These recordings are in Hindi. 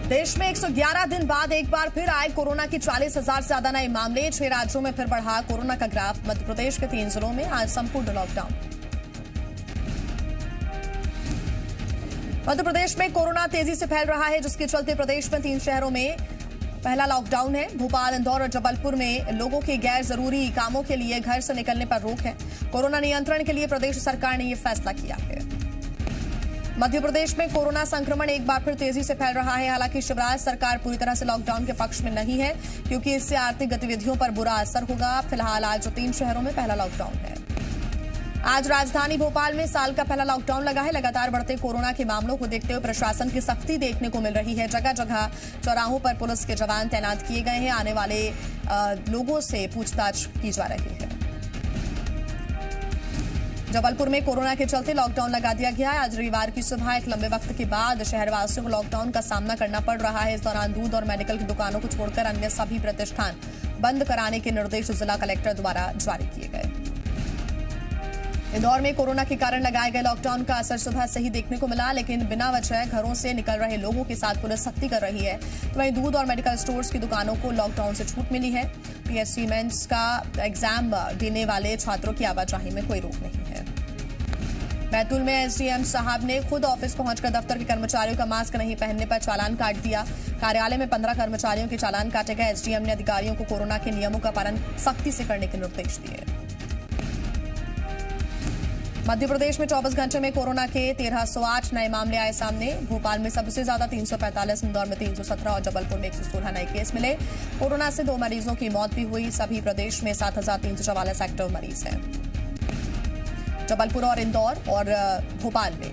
देश में 111 दिन बाद एक बार फिर आए कोरोना की 40,000 से ज्यादा नए मामले। 6 राज्यों में फिर बढ़ा कोरोना का ग्राफ। मध्य प्रदेश के 3 जिलों में आज संपूर्ण लॉकडाउन। मध्य प्रदेश में कोरोना तेजी से फैल रहा है, जिसके चलते प्रदेश में 3 शहरों में पहला लॉकडाउन है। भोपाल, इंदौर और जबलपुर में लोगों के गैर जरूरी कामों के लिए घर से निकलने पर रोक है। कोरोना नियंत्रण के लिए प्रदेश सरकार ने यह फैसला किया है। मध्य प्रदेश में कोरोना संक्रमण एक बार फिर तेजी से फैल रहा है। हालांकि शिवराज सरकार पूरी तरह से लॉकडाउन के पक्ष में नहीं है, क्योंकि इससे आर्थिक गतिविधियों पर बुरा असर होगा। फिलहाल आज 3 शहरों में पहला लॉकडाउन है। आज राजधानी भोपाल में साल का पहला लॉकडाउन लगा है। लगातार बढ़ते कोरोना के मामलों को देखते हुए प्रशासन की सख्ती देखने को मिल रही है। जगह जगह चौराहों पर पुलिस के जवान तैनात किए गए हैं। आने वाले लोगों से पूछताछ की जा रही है। जबलपुर में कोरोना के चलते लॉकडाउन लगा दिया गया है। आज रविवार की सुबह एक लंबे वक्त के बाद शहरवासियों को लॉकडाउन का सामना करना पड़ रहा है। इस दौरान दूध और मेडिकल की दुकानों को छोड़कर अन्य सभी प्रतिष्ठान बंद कराने के निर्देश जिला कलेक्टर द्वारा जारी किए गए। इंदौर में कोरोना के कारण लगाए गए लॉकडाउन का असर सुबह से ही देखने को मिला, लेकिन बिना वजह घरों से निकल रहे लोगों के साथ पुलिस सख्ती कर रही है। तो वहीं दूध और मेडिकल स्टोर्स की दुकानों को लॉकडाउन से छूट मिली है। पीएससी मेंस का एग्जाम देने वाले छात्रों की आवाजाही में कोई रोक नहीं है। बैतूल में एसडीएम साहब ने खुद ऑफिस पहुंचकर दफ्तर के कर्मचारियों का मास्क नहीं पहनने पर चालान काट दिया। कार्यालय में 15 कर्मचारियों के चालान काटे गए। एसडीएम ने अधिकारियों को कोरोना के नियमों का पालन सख्ती से करने के निर्देश दिए। मध्य प्रदेश में 24 घंटे में कोरोना के 1308 नए मामले आए सामने। भोपाल में सबसे ज्यादा 345, इंदौर में 317 और जबलपुर में 116 नए केस मिले। कोरोना से 2 मरीजों की मौत भी हुई। सभी प्रदेश में 7,344 एक्टिव मरीज हैं। जबलपुर और इंदौर और भोपाल में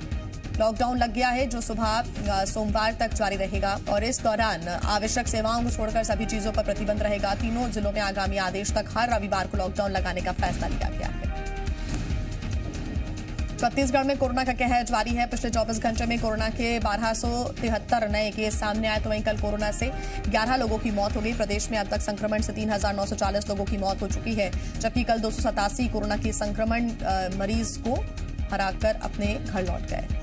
लॉकडाउन लग गया है, जो सुबह सोमवार तक जारी रहेगा और इस दौरान आवश्यक सेवाओं को छोड़कर सभी चीजों पर प्रतिबंध रहेगा। तीनों जिलों में आगामी आदेश तक हर रविवार को लॉकडाउन लगाने का फैसला लिया गया है। छत्तीसगढ़ में कोरोना का कहर जारी है। पिछले 24 घंटे में कोरोना के 1273 नए केस सामने आए। तो वहीं कल कोरोना से 11 लोगों की मौत हो गई। प्रदेश में अब तक संक्रमण से 3,940 लोगों की मौत हो चुकी है, जबकि कल 287 कोरोना के संक्रमण मरीज को हराकर अपने घर लौट गए।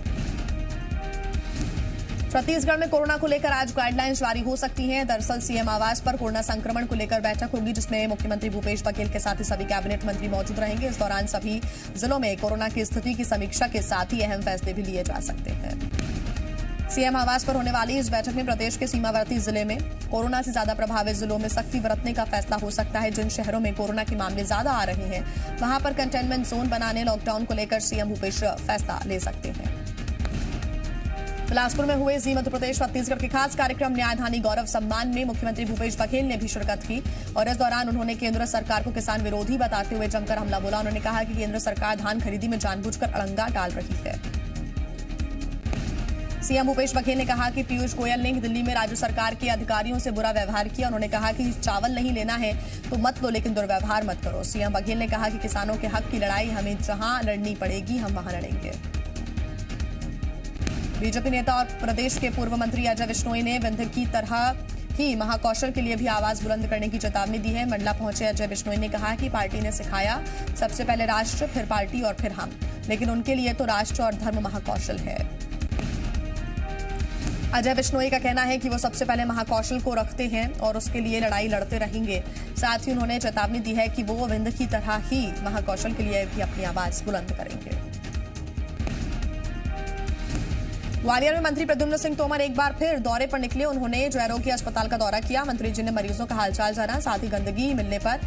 छत्तीसगढ़ में कोरोना को लेकर आज गाइडलाइंस जारी हो सकती हैं। दरअसल सीएम आवास पर कोरोना संक्रमण को लेकर बैठक होगी, जिसमें मुख्यमंत्री भूपेश बघेल के साथ ही सभी कैबिनेट मंत्री मौजूद रहेंगे। इस दौरान सभी जिलों में कोरोना की स्थिति की समीक्षा के साथ ही अहम फैसले भी लिए जा सकते हैं। सीएम आवास पर होने वाली इस बैठक में प्रदेश के सीमावर्ती जिले में कोरोना से ज्यादा प्रभावित जिलों में सख्ती बरतने का फैसला हो सकता है। जिन शहरों में कोरोना के मामले ज्यादा आ रहे हैं, वहां पर कंटेनमेंट जोन बनाने लॉकडाउन को लेकर सीएम भूपेश फैसला ले सकते हैं। बिलासपुर में हुए जी मध्य प्रदेश छत्तीसगढ़ के खास कार्यक्रम न्यायधानी गौरव सम्मान में मुख्यमंत्री भूपेश बघेल ने भी शिरकत की और इस दौरान उन्होंने केंद्र सरकार को किसान विरोधी बताते हुए जमकर हमला बोला। उन्होंने कहा कि केंद्र सरकार धान खरीदी में जानबूझकर अड़ंगा डाल रही है। सीएम भूपेश बघेल ने कहा कि पीयूष गोयल ने दिल्ली में राज्य सरकार के अधिकारियों से बुरा व्यवहार किया। उन्होंने कहा कि चावल नहीं लेना है तो मत लो, लेकिन दुर्व्यवहार मत करो। सीएम बघेल ने कहा कि किसानों के हक की लड़ाई हमें जहां लड़नी पड़ेगी, हम वहां लड़ेंगे। बीजेपी नेता और प्रदेश के पूर्व मंत्री अजय बिश्नोई ने विंध्य की तरह ही महाकौशल के लिए भी आवाज बुलंद करने की चेतावनी दी है। मंडला पहुंचे अजय बिश्नोई ने कहा कि पार्टी ने सिखाया सबसे पहले राष्ट्र, फिर पार्टी और फिर हम, लेकिन उनके लिए तो राष्ट्र और धर्म महाकौशल है। अजय बिश्नोई का कहना है कि वो सबसे पहले महाकौशल को रखते हैं और उसके लिए लड़ाई लड़ते रहेंगे। साथ ही उन्होंने चेतावनी दी है कि वो विंध्य की तरह ही महाकौशल के लिए भी अपनी आवाज बुलंद करेंगे। ग्वालियर में मंत्री प्रद्युम्न सिंह तोमर एक बार फिर दौरे पर निकले। उन्होंने जयरोगी अस्पताल का दौरा किया। मंत्री जी ने मरीजों का हालचाल जाना, साथ ही गंदगी मिलने पर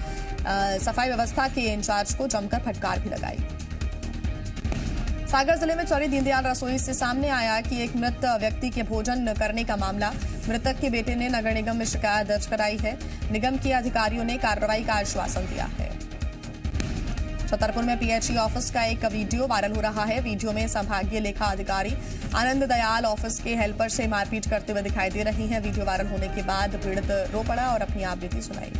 सफाई व्यवस्था के इंचार्ज को जमकर फटकार भी लगाई। सागर जिले में चौरी दीनदयाल रसोई से सामने आया कि एक मृत व्यक्ति के भोजन करने का मामला। मृतक के बेटे ने नगर निगम में शिकायत दर्ज कराई है। निगम के अधिकारियों ने कार्रवाई का आश्वासन दिया है। छतरपुर में पीएचई ऑफिस का एक वीडियो वायरल हो रहा है। वीडियो में संभागीय लेखा अधिकारी आनंद दयाल ऑफिस के हेल्पर से मारपीट करते हुए दिखाई दे रही हैं। वीडियो वायरल होने के बाद पीड़ित रो पड़ा और अपनी आपबीती सुनाई।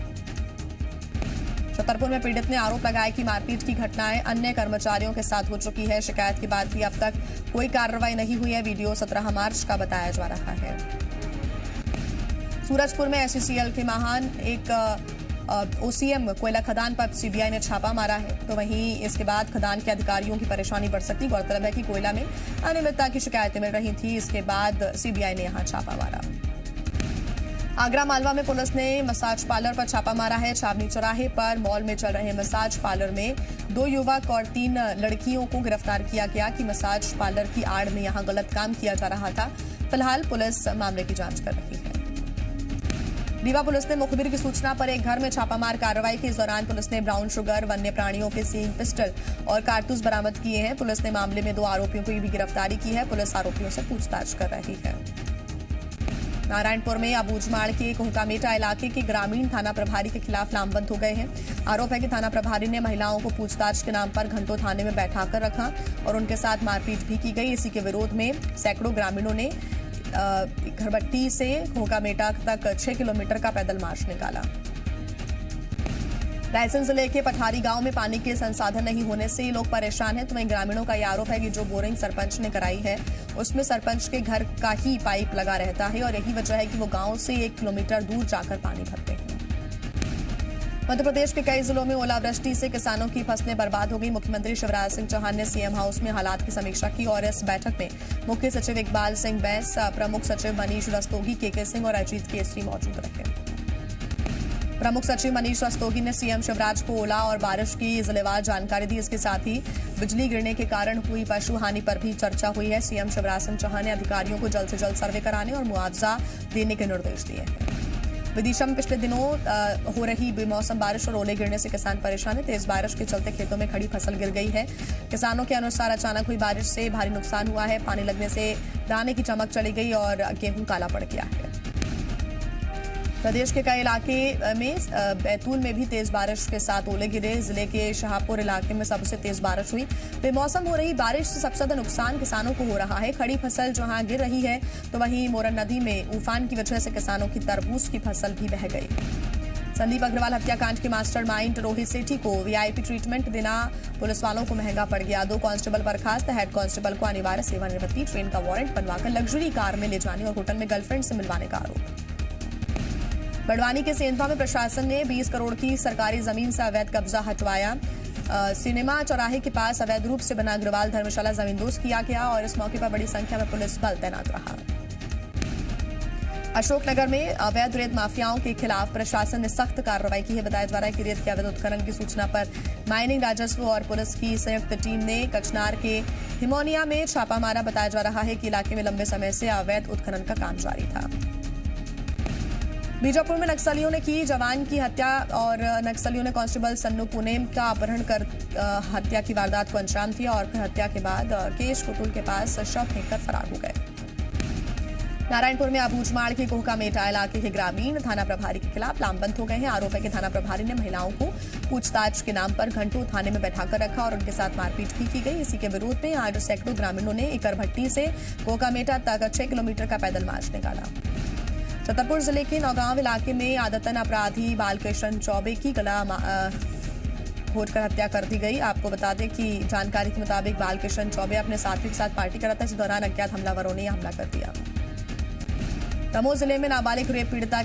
छतरपुर में पीड़ित ने आरोप लगाया कि मारपीट की घटनाएं अन्य कर्मचारियों के साथ हो चुकी है। शिकायत के बाद भी अब तक कोई कार्रवाई नहीं हुई है। वीडियो 17 मार्च का बताया जा रहा है। सूरजपुर में एससीसीएल के महान एक ओसीएम कोयला खदान पर सीबीआई ने छापा मारा है। तो वहीं इसके बाद खदान के अधिकारियों की परेशानी बढ़ सकती। गौरतलब है कि कोयला में अनियमितता की शिकायतें मिल रही थी। इसके बाद सीबीआई ने यहां छापा मारा। आगरा मालवा में पुलिस ने मसाज पार्लर पर छापा मारा है। छावनी चौराहे पर मॉल में चल रहे मसाज पार्लर में 2 युवक और 3 लड़कियों को गिरफ्तार किया गया कि मसाज पार्लर की आड़ में यहां गलत काम किया जा रहा था। फिलहाल पुलिस मामले की जांच कर रही है। रीवा पुलिस ने मुखबिर की सूचना पर एक घर में छापामार कार्रवाई की। इस दौरान पुलिस ने ब्राउन शुगर, वन्य प्राणियों के सींग, पिस्टल और कारतूस बरामद किए हैं। पुलिस ने मामले में 2 आरोपियों की भी गिरफ्तारी की है। पुलिस आरोपियों से पूछताछ कर रही है। नारायणपुर में अबूझमाड़ के कोहकामेटा इलाके के ग्रामीण थाना प्रभारी के खिलाफ नामबंद हो गए हैं। आरोप है कि थाना प्रभारी ने महिलाओं को पूछताछ के नाम पर घंटों थाने में बैठाकर रखा और उनके साथ मारपीट भी की गई। इसी के विरोध में सैकड़ों ग्रामीणों ने घरबट्टी से कोहकामेटा तक 6 किलोमीटर का पैदल मार्च निकाला। रायसेन जिले के पठारी गांव में पानी के संसाधन नहीं होने से लोग परेशान हैं। तो वहीं ग्रामीणों का यह आरोप है कि जो बोरिंग सरपंच ने कराई है उसमें सरपंच के घर का ही पाइप लगा रहता है और यही वजह है कि वो गांव से 1 किलोमीटर दूर जाकर पानी भरते हैं। मध्य प्रदेश के कई जिलों में ओलावृष्टि से किसानों की फसलें बर्बाद हो गई। मुख्यमंत्री शिवराज सिंह चौहान ने सीएम हाउस में हालात की समीक्षा की और इस बैठक में मुख्य सचिव इकबाल सिंह बैस, प्रमुख सचिव मनीष रस्तोगी, केके सिंह और अजीत केसरी मौजूद रहे। प्रमुख सचिव मनीष रस्तोगी ने सीएम शिवराज को ओला और बारिश की जिलेवार जानकारी दी। इसके साथ ही बिजली गिरने के कारण हुई पशु हानि पर भी चर्चा हुई है। सीएम शिवराज सिंह चौहान ने अधिकारियों को जल्द से जल्द सर्वे कराने और मुआवजा देने के निर्देश दिए हैं। विदिशा में पिछले दिनों हो रही बेमौसम बारिश और ओले गिरने से किसान परेशान है। तेज बारिश के चलते खेतों में खड़ी फसल गिर गई है। किसानों के अनुसार अचानक हुई बारिश से भारी नुकसान हुआ है। पानी लगने से दाने की चमक चली गई और गेहूं काला पड़ गया है। प्रदेश के कई इलाके में बैतूल में भी तेज बारिश के साथ ओले गिरे। जिले के शाहपुर इलाके में सबसे तेज बारिश हुई। बेमौसम हो रही बारिश से सबसे ज्यादा नुकसान किसानों को हो रहा है। खड़ी फसल जहां गिर रही है तो वहीं मोरन नदी में उफान की वजह से किसानों की तरबूज की फसल भी बह गई। संदीप अग्रवाल हत्याकांड के मास्टरमाइंड रोहित सेठी को वीआईपी ट्रीटमेंट देना पुलिस वालों को महंगा पड़ गया। 2 कांस्टेबल बर्खास्त, हेड कांस्टेबल को अनिवार्य सेवानिवृत्ति, ट्रेन का वारंट बनवाकर लग्जरी कार में ले जाने और होटल में गर्लफ्रेंड से मिलवाने का आरोप। बड़वानी के सेंधवा में प्रशासन ने 20 करोड़ की सरकारी जमीन से अवैध कब्जा हटवाया। सिनेमा चौराहे के पास अवैध रूप से बना अग्रवाल धर्मशाला जमींदोज किया गया और इस मौके पर बड़ी संख्या में पुलिस बल तैनात रहा। अशोकनगर में अवैध रेत माफियाओं के खिलाफ प्रशासन ने सख्त कार्रवाई की है। बताया जा रहा है कि रेत के अवैध उत्खनन की सूचना पर माइनिंग, राजस्व और पुलिस की संयुक्त टीम ने कचनार के हिमोनिया में छापा मारा। बताया जा रहा है कि इलाके में लंबे समय से अवैध उत्खनन का काम जारी था। बीजापुर में नक्सलियों ने की जवान की हत्या और नक्सलियों ने कांस्टेबल सन्नू पुनेम का अपहरण कर हत्या की वारदात को अंजाम दिया और फिर हत्या के बाद केश कुतुल के पास शव फेंककर फरार हो गए। नारायणपुर में अबूझमाड़ के कोहकामेटा इलाके के ग्रामीण थाना प्रभारी के खिलाफ नामबंद हो गए हैं। आरोप है कि थाना प्रभारी ने महिलाओं को पूछताछ के नाम पर घंटों थाने में बैठाकर रखा और उनके साथ मारपीट भी की गई। इसी के विरोध में आज सैकड़ों ग्रामीणों ने इकरभट्टी से कोहकामेटा तक 6 किलोमीटर का पैदल मार्च निकाला। छतरपुर जिले के नौगांव इलाके में आदतन अपराधी बालकृष्ण चौबे की गला घोंटकर हत्या कर दी गई। आपको बता दें कि जानकारी के मुताबिक बालकृष्ण चौबे अपने साथियों के साथ पार्टी कर रहा था। इस दौरान अज्ञात हमलावरों ने हमला कर दिया। दमोह जिले में नाबालिग रेप पीड़िता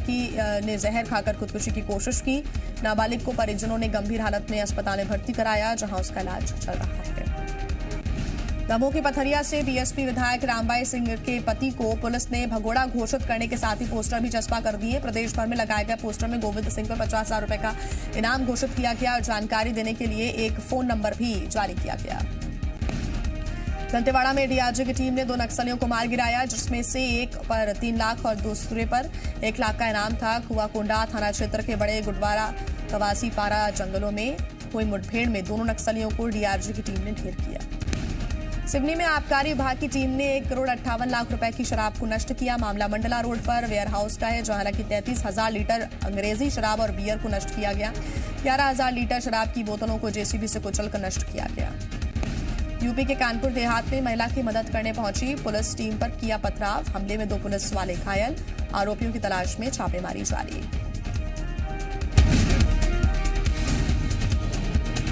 ने जहर खाकर खुदकुशी की कोशिश की। नाबालिग को परिजनों ने गंभीर हालत में अस्पताल में भर्ती कराया, जहां उसका इलाज चल रहा है। दमोह की पथरिया से बीएसपी विधायक रामबाई सिंह के पति को पुलिस ने भगोड़ा घोषित करने के साथ ही पोस्टर भी चस्पा कर दिए। प्रदेश भर में लगाए गए पोस्टर में गोविंद सिंह पर 50,000 रुपए का इनाम घोषित किया गया और जानकारी देने के लिए एक फोन नंबर भी जारी किया गया। दंतेवाड़ा में डीआरजी की टीम ने 2 नक्सलियों को मार गिराया, जिसमें से एक पर 3 लाख और दूसरे पर 1 लाख का इनाम था। कुआकोंडा थाना क्षेत्र के बड़े गुडवारा कवासी पारा जंगलों में हुई मुठभेड़ में दोनों नक्सलियों को डीआरजी की टीम ने ढेर किया। सिवनी में आबकारी विभाग की टीम ने 1 करोड़ 58 लाख रुपए की शराब को नष्ट किया। मामला मंडला रोड पर वेयर हाउस का है, जहां हालांकि 33,000 लीटर अंग्रेजी शराब और बियर को नष्ट किया गया। 11,000 लीटर शराब की बोतलों को जेसीबी से कुचलकर नष्ट किया गया। यूपी के कानपुर देहात में महिला की मदद करने पहुंची पुलिस टीम पर किया पथराव। हमले में 2 पुलिस वाले घायल। आरोपियों की तलाश में छापेमारी जारी।